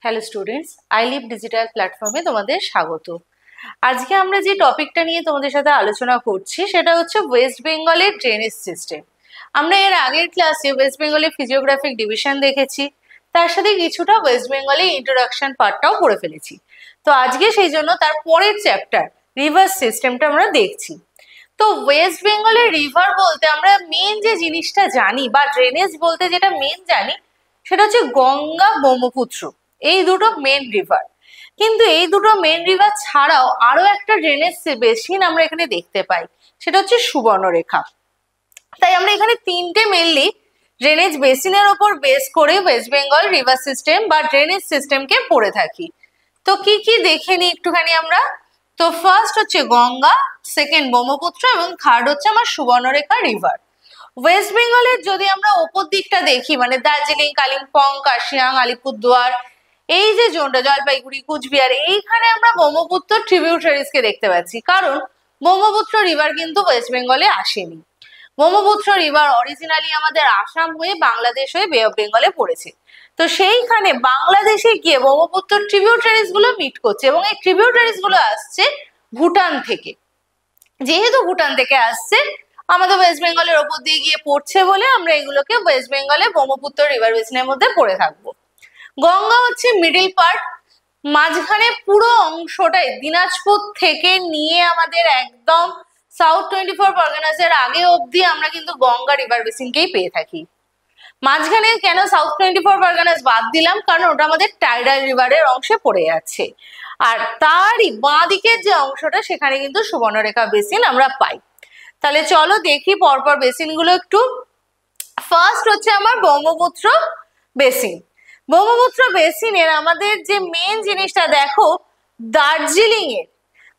Hello students, I live digital প্ল্যাটফর্মে তোমাদের স্বাগত। আজকে আমরা যে টপিকটা নিয়ে তোমাদের সাথে আলোচনা করছি সেটা হচ্ছে ওয়েস্ট বেঙ্গলের ড্রেনেজ সিস্টেম। আমরা এর আগের ক্লাসে ওয়েস্ট বেঙ্গলের ফিজিওগ্রাফিক ডিভিশন দেখেছি, তার সাথে কিছুটা ওয়েস্ট বেঙ্গলের ইন্ট্রোডাকশন পার্টটাও পড়ে ফেলেছি। তো আজকে সেই জন্য তার পরের চ্যাপ্টার রিভার সিস্টেমটা আমরা দেখছি। তো ওয়েস্ট বেঙ্গলের রিভার বলতে আমরা মেন যে জিনিসটা জানি বা ড্রেনেজ বলতে যেটা মেন জানি সেটা হচ্ছে গঙ্গা, ব্রহ্মপুত্র, এই দুটো মেন রিভার। কিন্তু এই দুটো মেন রিভার ছাড়াও আরো একটা ড্রেনেজ বেসিন আমরা এখানে দেখতে পাই, সেটা হচ্ছে সুবর্ণরেখা। তাই আমরা এখানে তিনটে মেনলি ড্রেনেজ বেসিনের ওপর বেস করে ওয়েস্ট বেঙ্গল রিভার সিস্টেম বা ড্রেনেজ সিস্টেমকে পড়ে থাকি। তো কি কি দেখে নিই একটুখানি আমরা। তো ফার্স্ট হচ্ছে গঙ্গা, সেকেন্ড ব্রহ্মপুত্র এবং থার্ড হচ্ছে আমার সুবর্ণরেখা রিভার। ওয়েস্ট বেঙ্গলের যদি আমরা ওপর দিকটা দেখি, মানে দার্জিলিং, কালিম্পং, কার্শিয়াং, আলিপুরদুয়ার, এই যে জোনটা, জলপাইগুড়ি, কুচবিহার, এইখানে আমরা ব্রহ্মপুত্র ট্রিবিউটারিজ কে দেখতে পাচ্ছি। কারণ ব্রহ্মপুত্র রিভার কিন্তু ওয়েস্ট বেঙ্গলে আসেনি। ব্রহ্মপুত্র রিভার অরিজিনালি আমাদের আসাম হয়ে বাংলাদেশ হয়ে বে অফ বেঙ্গলে পড়েছে। তো সেইখানে বাংলাদেশে গিয়ে ব্রহ্মপুত্র ট্রিবিউটারিজ গুলো মিট করছে এবং এই ট্রিবিউটারিজ গুলো আসছে ভুটান থেকে। যেহেতু ভুটান থেকে আসছে, আমাদের ওয়েস্ট বেঙ্গলের ওপর দিয়ে গিয়ে পড়ছে বলে আমরা এগুলোকে ওয়েস্ট বেঙ্গলে ব্রহ্মপুত্র রিভার বেসিনের মধ্যে পড়ে থাকবো। গঙ্গা হচ্ছে মিডিল পার্ট, মাঝখানে পুরো অংশটাই দিনাজপুর থেকে নিয়ে আমাদের একদম সাউথ 24 পরগনাসের আগে অবধি আমরা কিন্তু গঙ্গা রিভার বেসিনকেই পেয়ে থাকি। মাঝখানে কেন সাউথ 24 পরগনাস বাদ দিলাম, কারণ ওটা আমাদের টাইডাল রিভারের অংশে পড়ে যাচ্ছে। আর তারই বাঁ দিকের যে অংশটা সেখানে কিন্তু সুবর্ণরেখা বেসিন আমরা পাই। তাহলে চলো দেখি পরপর বেসিন গুলো একটু। ফার্স্ট হচ্ছে আমার ব্রহ্মপুত্র বেসিন। ব্রহ্মপুত্র বেসিনের আমাদের যে মেন জিনিসটা দেখো, দার্জিলিং এর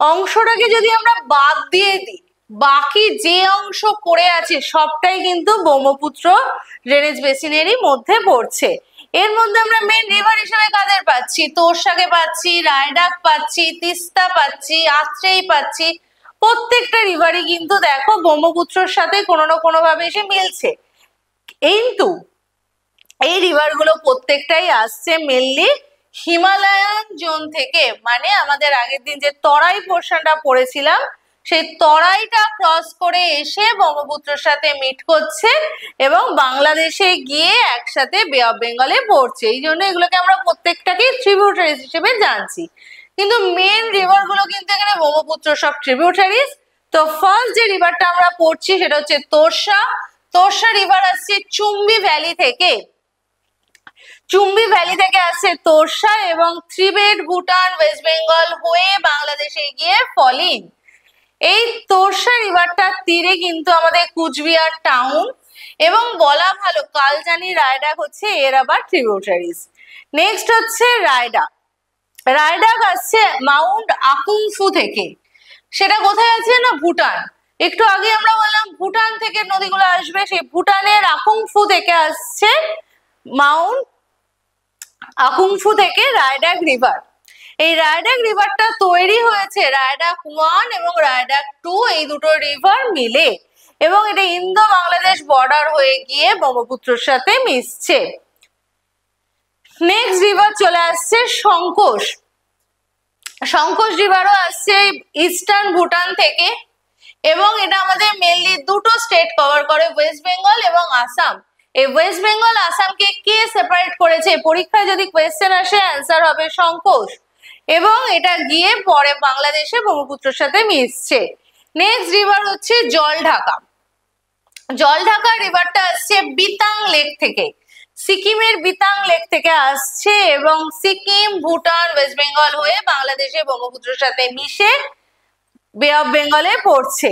অংশটাকে যদি আমরা বাদ দিয়ে দিই, বাকি যে অংশ পড়ে আছে সবটাই কিন্তু ব্রহ্মপুত্র ড্রেনেজ বেসিনেরই মধ্যে পড়ছে। এর মধ্যে আমরা মেন রিভার হিসেবে কাদের পাচ্ছি? তোরসাকে পাচ্ছি, রায়ডাক পাচ্ছি, তিস্তা পাচ্ছি, আত্রেই পাচ্ছি। প্রত্যেকটা রিভারই কিন্তু দেখো ব্রহ্মপুত্রের সাথে কোনো না কোনো ভাবে এসে মিলছে। কিন্তু এই রিভার গুলো প্রত্যেকটাই আসছে মেনলি হিমালয়ান জোন থেকে, মানে আমাদের আগের দিন যে তরাই পোর্শনটা পড়েছিলাম সেই তরাইটা ক্রস করে এসে ব্রহ্মপুত্রের সাথে মিট করছে এবং বাংলাদেশে গিয়ে একসাথে বে অফ বেঙ্গলে পড়ছে। এই জন্য এগুলোকে আমরা প্রত্যেকটাকে ট্রিবিউটারিজ হিসেবে জানছি। কিন্তু মেন রিভার গুলো কিন্তু এখানে ব্রহ্মপুত্র সব ট্রিবিউটারিজ। তো ফার্স্ট যে রিভারটা আমরা পড়ছি সেটা হচ্ছে তোরসা। তোরসা রিভার আসছে চুম্বি ভ্যালি থেকে। চুম্বি ভ্যালি থেকে আসছে তোরসা এবং ত্রিবেট, ভুটান, ওয়েস্ট বেঙ্গল হয়ে বাংলাদেশে গিয়ে ফলিন। এই তোরসা রিভারটার তীরে কিন্তু আমাদের কুচবিহার টাউন এবং বলা ভালো কালজানি, রায়ডাক হচ্ছে এর আবার ট্রিবিউটারিজ। নেক্সট হচ্ছে রায়ডাক। রায়ডাক আসছে মাউন্ট আকুংফু থেকে। সেটা কোথায় আছে না? ভুটান। একটু আগে আমরা বললাম ভুটান থেকে নদীগুলো আসবে, সেই ভুটানের আকুংফু থেকে আসছে মাউন্ট আকুংফু থেকে রায়ডাক রিভার। এই রায়ডাক রিভারটা তৈরি হয়েছে রায়ডাক 1 এবং রায়ডাক 2 এই দুটো রিভার মিলে, এবং এটা ইন্দো বাংলাদেশ বর্ডার হয়ে গিয়ে ব্রহ্মপুত্রের সাথে মিশছে। নেক্সট রিভার চলে আসছে সংকোষ। সংকোষ রিভারও আসছে ইস্টার্ন ভুটান থেকে এবং এটা আমাদের মেনলি দুটো স্টেট কভার করে, ওয়েস্ট বেঙ্গল এবং আসাম। এই ওয়েস্ট বেঙ্গল আসামকে কে সেপারেট করেছে? পরীক্ষায় যদি কোয়েশ্চেন আসে অ্যান্সার হবে সংকোষ, এবং এটা গিয়ে পরে বাংলাদেশে ব্রহ্মপুত্রের সাথে মিশছে। নেক্সট রিভার হচ্ছে জলঢাকা। জলঢাকা রিভারটা আসছে বিতাং লেক থেকে, সিকিমের বিতাং লেক থেকে আসছে এবং সিকিম, ভুটান, ওয়েস্ট বেঙ্গল হয়ে বাংলাদেশে ব্রহ্মপুত্রের সাথে মিশে বে অফ বেঙ্গলে পড়ছে।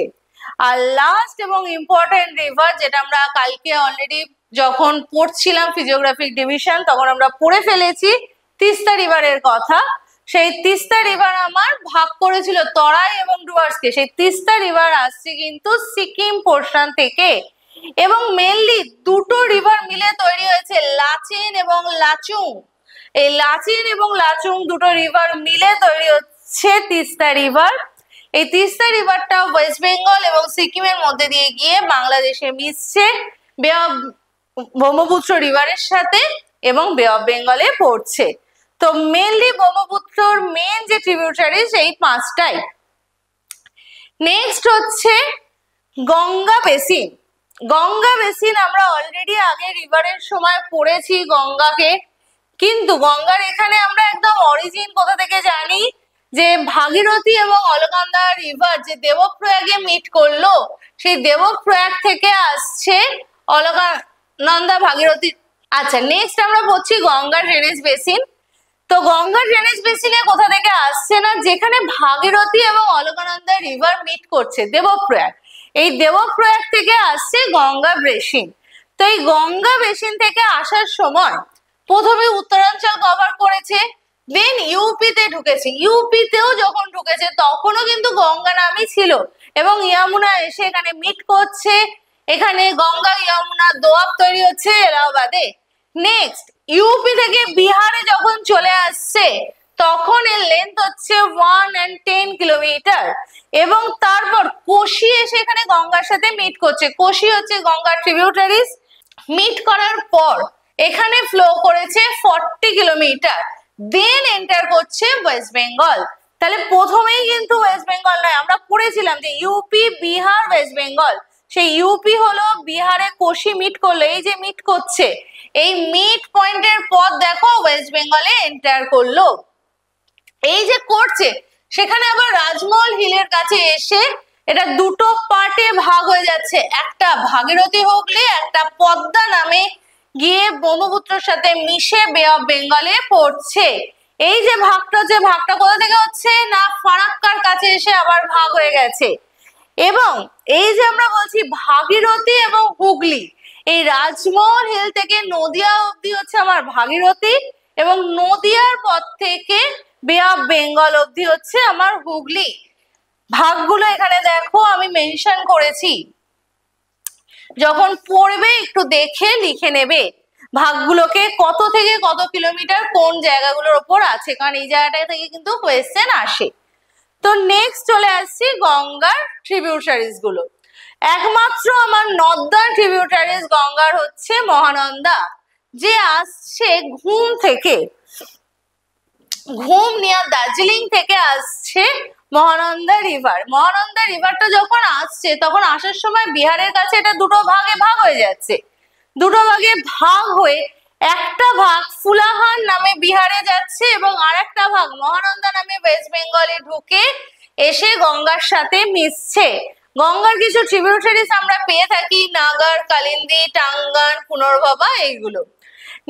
আর লাস্ট এবং ইম্পর্টেন্ট রিভার, যেটা আমরা কালকে অলরেডি যখন পড়ছিলাম ফিজিওগ্রাফিক ডিভিশন তখন আমরা পড়ে ফেলেছি, তিস্তা রিভারের কথা। সেই তিস্তা রিভার আমার ভাগ করেছিল তরাই এবং ডুয়ার্সকে। সেই তিস্তা রিভার আসছে কিন্তু সিকিম পোর্শন থেকে, এবং মেনলি দুটো রিভার মিলে তৈরি হয়েছে লাচেন এবং লাচুং। এই লাচেন এবং লাচুং দুটো রিভার মিলে তৈরি হচ্ছে তিস্তা রিভার। এই তিস্তা রিভারটা ওয়েস্ট বেঙ্গল এবং সিকিমের মধ্যে দিয়ে গিয়ে বাংলাদেশে মিশছে বে অফ ব্রহ্মপুত্র রিভারের সাথে এবং বে অফ বেঙ্গলে পড়ছে। তো মেনলি ব্রহ্মপুত্রর মেন যে ট্রিবিউটারি সেই পাঁচটাই। নেক্সট হচ্ছে গঙ্গা বেসিন। গঙ্গা বেসিন আমরা অলরেডি আগে রিভারের সময় পড়েছি গঙ্গাকে, কিন্তু গঙ্গার এখানে আমরা একদম অরিজিন কোথা থেকে জানি, যে ভাগীরথী এবং অলকানন্দা রিভার যে দেবপ্রয়াগে মিট করলো, সেই দেবপ্রয়াগ থেকে আসছে অলকানন্দা ভাগীরথী। আচ্ছা, নেক্সট আমরা পড়ছি গঙ্গা ড্রেনেজ বেসিন। তো গঙ্গা ড্রেনেজ বেসিনে কোথা থেকে আসছে না, যেখানে ভাগীরথী এবং অলকানন্দা রিভার মিট করছে দেবপ্রয়াগ, এই দেবপ্রয়াগ থেকে আসছে গঙ্গা বেসিন। তো এই গঙ্গা বেসিন থেকে আসার সময় প্রথমে উত্তরাঞ্চল কভার করেছে, দেন ইউপিতে ঢুকেছে। ইউপিতেও যখন ঢুকেছে তখনও কিন্তু গঙ্গা নামই ছিল, এবং ইয়ামুনা এসে এখানে মিট করছে। এখানে গঙ্গা ইয়ামুনা দোয়াব তৈরি হচ্ছে এলাহাবাদে। নেক্সট ইউপি থেকে বিহারে যখন চলে আসছে তখন এর লেন্থ হচ্ছে 110 কিলোমিটার, এবং তারপর কোশি এসে এখানে গঙ্গার সাথে মিট করছে। কোশি হচ্ছে গঙ্গার ট্রিবিউটারিজ। মিট করার পর এখানে ফ্লো করেছে 40 কিলোমিটার, দেন এন্টার করছে ওয়েস্ট বেঙ্গল। তাহলে প্রথমেই কিন্তু ওয়েস্ট বেঙ্গল নয়, আমরা পড়েছিলাম যে ইউপি বিহার ওয়েস্ট বেঙ্গল। সেই ইউপি হলো বিহারে কোশি মিট করলো, এই যে মিট করছে, এই মিড পয়েন্টের পর দেখো ওয়েস্ট বেঙ্গলে এন্টার করলো। এই যে করছে সেখানে আবার রাজমহল হিলের কাছে এসে এটা দুটো পার্টে ভাগ হয়ে যাচ্ছে, একটা ভাগীরথী হুগলি, একটা পদ্মা নামে গিয়ে ব্রহ্মপুত্রের সাথে মিশে বে অফ বেঙ্গলে পড়ছে। এই যে ভাগটা কোথা থেকে হচ্ছে না, ফারাক্কার কাছে এসে আবার ভাগ হয়ে গেছে। এবং এই যে আমরা বলছি ভাগীরথী এবং হুগলি, এই রাজমহল হিল থেকে নদিয়া অব্দি হচ্ছে আমার ভাগীরথী, এবং নদিয়ার পর থেকে বে অফ বেঙ্গল অব্দি হচ্ছে আমার হুগলি। ভাগগুলো এখানে দেখো আমি মেনশন করেছি, যখন পড়বে একটু দেখে লিখে নেবে ভাগগুলোকে, কত থেকে কত কিলোমিটার কোন জায়গাগুলোর ওপর আছে, কারণ এই জায়গাটা থেকে কিন্তু কোয়েশ্চেন আসে। তো নেক্সট চলে আসছি গঙ্গার ট্রিবিউটারিজ গুলো। একমাত্র আমার নর্দার্ন ট্রিবিউটারিজ গঙ্গার হচ্ছে মহানন্দা, যে আসছে ঘুম থেকে, ঘুম নিয়ার দার্জিলিং থেকে আসছে মহানন্দা রিভার। মহানন্দা রিভারটা যখন আসছে তখন আসার সময় বিহারের কাছে এটা দুটো ভাগে ভাগ হয়ে যাচ্ছে। দুটো ভাগে ভাগ হয়ে একটা ভাগ ফুলাহান নামে বিহারে যাচ্ছে, এবং আরেকটা ভাগ মহানন্দা নামে ওয়েস্ট বেঙ্গলে ঢুকে এসে গঙ্গার সাথে মিশছে। গঙ্গার কিছু ট্রিবিউটারিজ আমরা পেয়ে থাকি, নাগার, কালিন্দী, টাঙ্গান, পুনর্ভবা, এইগুলো।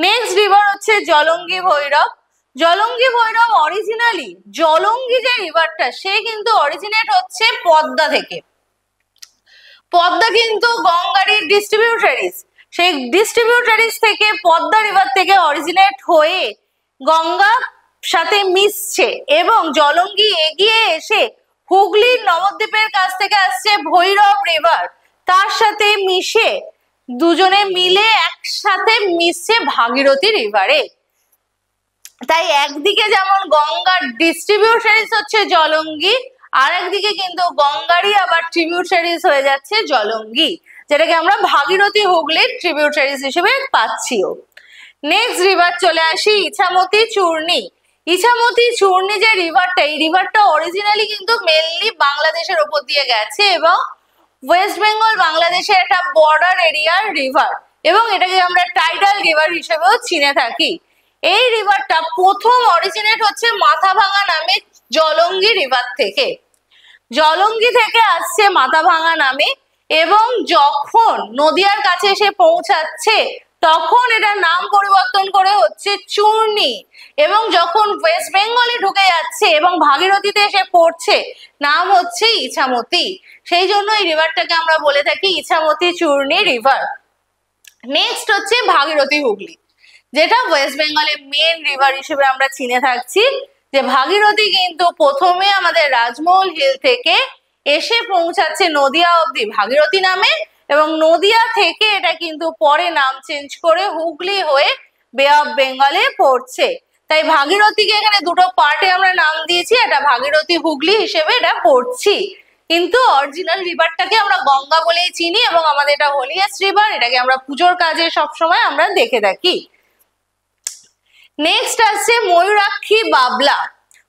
নেক্সট রিভার হচ্ছে জলঙ্গি ভৈরব। জলঙ্গি ভৈরব অরিজিনালি, জলঙ্গি যে রিভারটা সে কিন্তু অরিজিনেট হচ্ছে পদ্মা থেকে। পদ্মা কিন্তু গঙ্গারই ডিস্ট্রিবিউটারিজ, সেই ডিস্ট্রিবিউটারিজ থেকে পদ্মা রিভার থেকে অরিজিনেট হয়ে গঙ্গা সাথে মিশছে, এবং জলঙ্গি এগিয়ে এসে হুগলির নবদ্বীপের কাছ থেকে আসছে ভৈরব রিভার, তার সাথে মিশে দুজনে মিলে একসাথে মিশছে ভাগীরথী রিভারে। তাই একদিকে যেমন গঙ্গার ডিস্ট্রিবিউটারিজ হচ্ছে জলঙ্গি, আর একদিকে কিন্তু গঙ্গারই আবার ট্রিবিউটারিজ হয়ে যাচ্ছে জলঙ্গি, যেটাকে আমরা ভাগীরথী হুগলির ট্রিবিউটারিজ হিসেবে পাচ্ছিও। নেক্সট রিভার চলে আসি ইছামতি চূর্ণী। ইছামতি চূর্ণী যে রিভারটা, এই রিভারটা অরিজিনালি কিন্তু মেনলি বাংলাদেশের ওপর দিয়ে গেছে, এবং ওয়েস্ট বেঙ্গল বাংলাদেশের একটা বর্ডার এরিয়ার রিভার, এবং এটাকে আমরা টাইডাল রিভার হিসেবেও চিনে থাকি। এই রিভারটা প্রথম অরিজিনেট হচ্ছে মাথাভাঙা নামে জলঙ্গি রিভার থেকে। জলঙ্গি থেকে আসছে মাথাভাঙা নামে, এবং যখন নদিয়ার কাছে এসে পৌঁছাচ্ছে তখন এটার নাম পরিবর্তন করে হচ্ছে চূর্ণী, এবং যখন ওয়েস্ট বেঙ্গলে ঢুকে যাচ্ছে এবং ভাগীরথীতে এসে পড়ছে নাম হচ্ছে ইছামতি। সেই জন্য এই রিভারটাকে আমরা বলে থাকি ইছামতি চূর্ণী রিভার। নেক্সট হচ্ছে ভাগীরথী হুগলি, যেটা ওয়েস্ট বেঙ্গলের মেন রিভার হিসেবে আমরা চিনে থাকছি। যে ভাগীরথী কিন্তু প্রথমে আমাদের রাজমহল হিল থেকে এসে পৌঁছাচ্ছে নদিয়া অব্দি ভাগীরথী নামে, এবং নদিয়া থেকে এটা কিন্তু পরে নাম চেঞ্জ করে হুগলি হয়ে বে অফ বেঙ্গলে পড়ছে। তাই ভাগীরথীকে এখানে দুটো পার্টে আমরা নাম দিয়েছি, এটা ভাগীরথী হুগলি হিসেবে এটা পড়ছি, কিন্তু অরিজিনাল রিভারটাকে আমরা গঙ্গা বলেই চিনি, এবং আমাদের এটা হোলিয়েস্ট রিভার, এটাকে আমরা পুজোর কাজে সবসময় আমরা দেখে থাকি। নেক্সট আসছে ময়ূরাক্ষী বাবলা।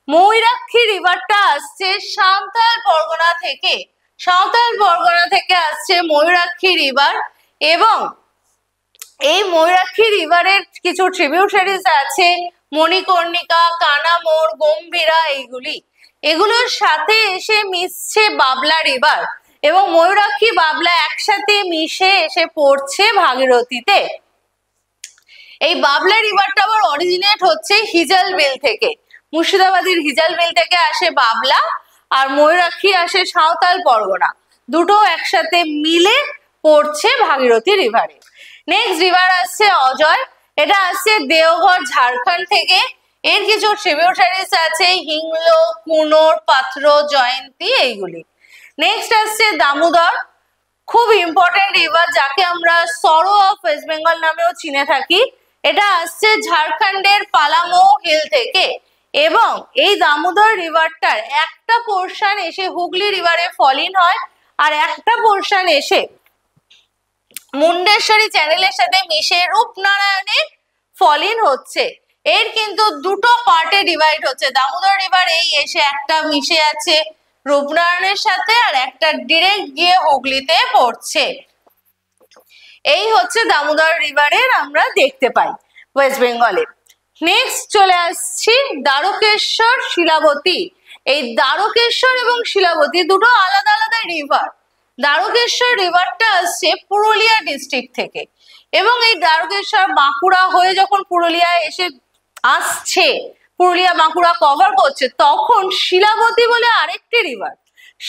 ময়ূরাক্ষী রিভারটা আসছে সাঁওতাল পরগনা থেকে, সাঁওতাল পরগনা থেকে আসছে ময়ূরাক্ষী রিভার। এবং এই ময়ূরাক্ষী রিভারের কিছু ট্রিবিউটারিজ আছে, মণিকর্ণিকা, কানামোড়, গম্ভীরা, এগুলোর সাথে এসে মিশছে বাবলা রিভার, এবং ময়ূরাক্ষী বাবলা একসাথে মিশে এসে পড়ছে ভাগীরথীতে। এই বাবলা রিভারটা আবার অরিজিনেট হচ্ছে হিজল বিল থেকে, মুর্শিদাবাদের হিজল বিল থেকে আসে বাবলা, আর ময়ূরাক্ষী আসে সাঁওতাল পরগনা, দুটো একসাথে মিলে পড়ছে ভাগীরথী রিভারে। নেক্সট রিভার আসছে অজয়, এটা আসছে দেওঘর ঝাড়খণ্ড থেকে। এর কিছু ট্রিবিউটারিজ আছে হিংলো, কুনোর, পাত্র, জয়ন্তী, এইগুলি। নেক্সট আসছে দামোদর, খুব ইম্পর্টেন্ট রিভার, যাকে আমরা সরো অফ ওয়েস্ট বেঙ্গল নামেও চিনে থাকি। এটা আসছে ঝাড়খণ্ডের পালামৌ হিল থেকে, এবং এই দামোদর রিভারটার একটা পোর্শন এসে হুগলি রিভারে ফলিন হয়, আর একটা পোর্শন এসে মুন্ডেশ্বরী চ্যানেলের সাথে মিশে রূপনারায়ণে ফলিন হচ্ছে। এর কিন্তু দুটো পার্টে ডিভাইড হচ্ছে। দামোদর রিভার এই এসে একটা মিশে আছে রূপনারায়ণের সাথে, আর একটা ডিরেক্ট গিয়ে হুগলিতে পড়ছে। এই হচ্ছে দামোদর রিভারের আমরা দেখতে পাই ওয়েস্ট বেঙ্গলে। নেক্সট চলে আসছি দ্বারকেশ্বর, শিলাবতী। এই দ্বারকেশ্বর এবং শিলাবতী দুটো আলাদা আলাদা রিভার। দ্বারকেশ্বর রিভারটা আসছে পুরুলিয়া ডিস্ট্রিক্ট থেকে, এবং এই দ্বারকেশ্বর বাঁকুড়া হয়ে যখন পুরুলিয়া এসে আসছে, পুরুলিয়া বাঁকুড়া কভার করছে, তখন শিলাবতী বলে আরেকটি রিভার,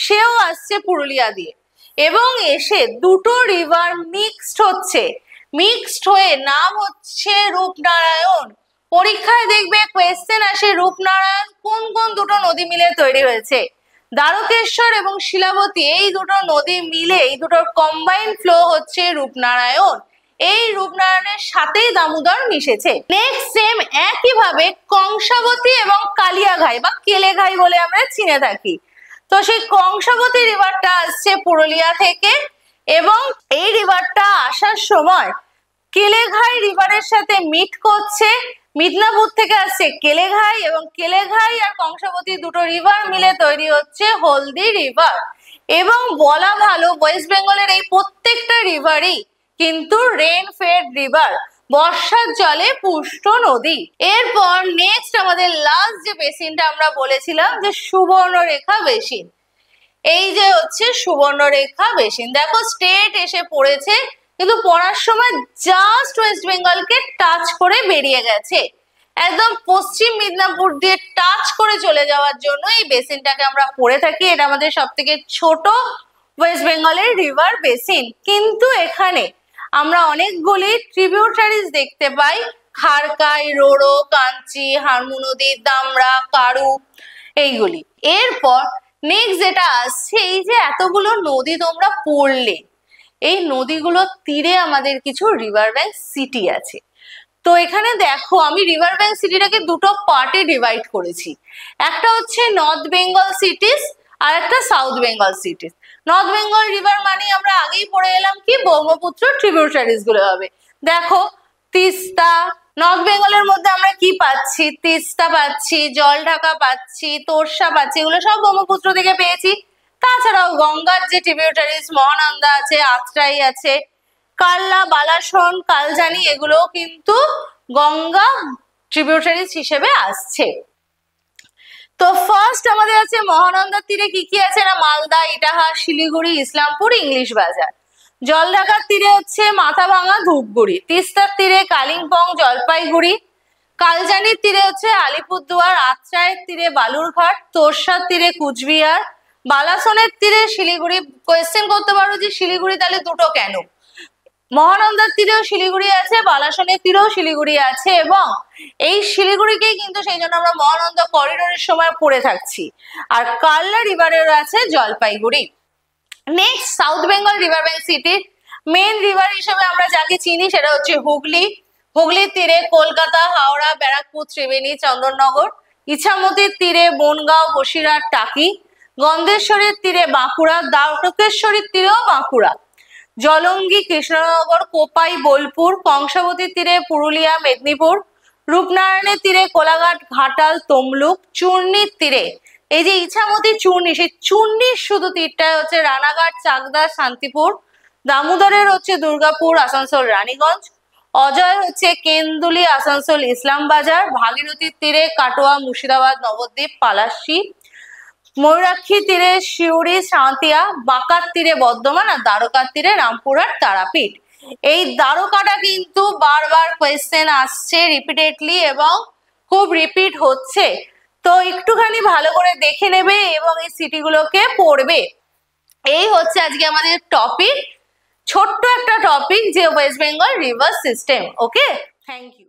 সেও আসছে পুরুলিয়া দিয়ে, এবং এসে দুটো রিভার মিক্সড হচ্ছে, মিক্সড হয়ে নাম হচ্ছে রূপনারায়ণ। পরীক্ষায় দেখবে কোয়েশ্চেন আসে রূপনারায়ণ কোন কোন দুটো নদী মিলে তৈরি হয়েছে। দ্বারকেশ্বর এবং শিলাবতী এই দুটো নদী মিলে, এই দুটোর কম্বাইন ফ্লো হচ্ছে রূপনারায়ণ। এই রূপনারায়ণের সাথেই দামোদর মিশেছে। নেক্সট সেম একইভাবে কংসাবতী এবং কালিয়াঘাই বা কেলেঘাই বলে আমরা চিনে থাকি। তো সেই কংসাবতী রিভারটা আসছে পুরুলিয়া থেকে, এবং এই রিভারটা আসার সময় কেলেঘাই রিভারের সাথে মিট করছে। মিদনাপুর থেকে আসছে কেলেঘাই, এবং কেলেঘাই আর কংসাবতী দুটো রিভার মিলে তৈরি হচ্ছে হলদি রিভার। এবং বলা ভালো ওয়েস্ট বেঙ্গলের এই প্রত্যেকটা রিভারই কিন্তু রেন ফেড রিভার, বর্ষার জলে পুষ্ট নদী। এরপর নেক্সট আমাদের লাস্ট যে বেসিনটা আমরা বলেছিলাম যে সুবর্ণরেখা বেসিন, এই যে হচ্ছে সুবর্ণরেখা বেসিন। দেখো স্টেট এসে পড়েছে, কিন্তু পড়ার সময় জাস্ট ওয়েস্ট বেঙ্গলকে টাচ করে বেরিয়ে গেছে, একদম পশ্চিম মিদনাপুর দিয়ে টাচ করে চলে যাওয়ার জন্য এই বেসিনটাকে আমরা পড়ে থাকি। এটা আমাদের সব থেকে ছোট ওয়েস্ট বেঙ্গলের রিভার বেসিন, কিন্তু এখানে আমরা অনেকগুলি ট্রিবিউটারিজ দেখতে পাই, খারকাই, রোড়ো, কাঞ্চি, হারমু নদী, দামড়া, কারু, এইগুলি। এরপর নেক্সট যেটা আসছে, এই যে এতগুলো নদী তোমরা পড়লে, এই নদীগুলোর তীরে আমাদের কিছু রিভার ব্যাংক সিটি আছে। তো এখানে দেখো আমি রিভার ব্যাংক সিটিটাকে দুটো পার্টে ডিভাইড করেছি, একটা হচ্ছে নর্থ বেঙ্গল সিটিস আর একটা south Bengal cities. North Bengal river মানে আমরা আগেই পড়ে এলাম কি ব্রহ্মপুত্র ট্রিবিউটারিজ গুলো হবে। দেখো তিস্তা, নর্থ বেঙ্গলের মধ্যে আমরা কি পাচ্ছি, তিস্তা পাচ্ছি, জলঢাকা পাচ্ছি, তোরসা পাচ্ছি, এগুলো সব ব্রহ্মপুত্র থেকে পেয়েছি। তাছাড়াও গঙ্গার যে ট্রিবিউটারিজ মহানন্দা আছে, আত্রাই আছে, কাল্লা, বালাসন, কালজানি, এগুলো কিন্তু গঙ্গা ট্রিবিউটারিজ হিসেবে আসছে। তো ফার্স্ট আমাদের আছে মহানন্দার তীরে কি কি আছে না, মালদা, ইটাহার, শিলিগুড়ি, ইসলামপুর, ইংলিশ বাজার। জলঢাকার তীরে হচ্ছে মাথাভাঙা, ধূপগুড়ি। তিস্তার তীরে কালিম্পং, জলপাইগুড়ি। কালজানির তীরে হচ্ছে আলিপুরদুয়ার। আত্রাইয়ের তীরে বালুরঘাট। তোরসার তীরে কুচবিহার। বালাসনের তীরে শিলিগুড়ি। কোয়েশ্চেন করতে পারো যে শিলিগুড়ি তাহলে দুটো কেন? মহানন্দার তীরেও শিলিগুড়ি আছে, বালাসনের তীরেও শিলিগুড়ি আছে, এবং এই শিলিগুড়িকেই কিন্তু সেই জন্য আমরা মহানন্দা করিডোরের সময় পড়ে থাকছি। আর কাল্লা রিভারের আছে Jalpaiguri. Next south Bengal river bank সিটির মেন রিভার হিসেবে আমরা যাকে চিনি সেটা হচ্ছে হুগলি। হুগলির তীরে কলকাতা, হাওড়া, ব্যারাকপুর, ত্রিবেণী, চন্দননগর। ইছামতির তীরে বনগাঁও, বসিরহাট, টাকি। গন্ধেশ্বরীর তীরে বাঁকুড়া। দ্বারকেশ্বরীর তীরেও বাঁকুড়া। জলঙ্গি, কৃষ্ণনগর, কোপাই, বোলপুর। কংসাবতীর তীরে পুরুলিয়া, মেদিনীপুর। রূপনারায়ণের তীরে কোলাঘাট, ঘাটাল, তমলুক। চূর্ণির তীরে এই যে ইছামতি চূর্ণি, সেই চূর্ণির শুধু তীরটায় হচ্ছে রানাঘাট, চাকদা, শান্তিপুর। দামোদরের হচ্ছে দুর্গাপুর, আসানসোল, রানীগঞ্জ। অজয় হচ্ছে কেন্দুলি, আসানসোল, ইসলামবাজার। ভাগীরথীর তীরে কাটোয়া, মুর্শিদাবাদ, নবদ্বীপ, পালাশি। ময়ূরাক্ষী তীরে সিউড়ি, সাঁতিয়া। বাঁকার তীরে বর্ধমান, আর দ্বারকার তীরে রামপুরহাট, তারাপীঠ। এই দ্বারকাটা কিন্তু বারবার কোয়েশ্চেন আসছে রিপিটেডলি এবং খুব রিপিট হচ্ছে, তো একটুখানি ভালো করে দেখে নেবে এবং এই সিটিগুলোকে পড়বে। এই হচ্ছে আজকে আমাদের টপিক, ছোট্ট একটা টপিক যে West Bengal river system. Okay, thank you.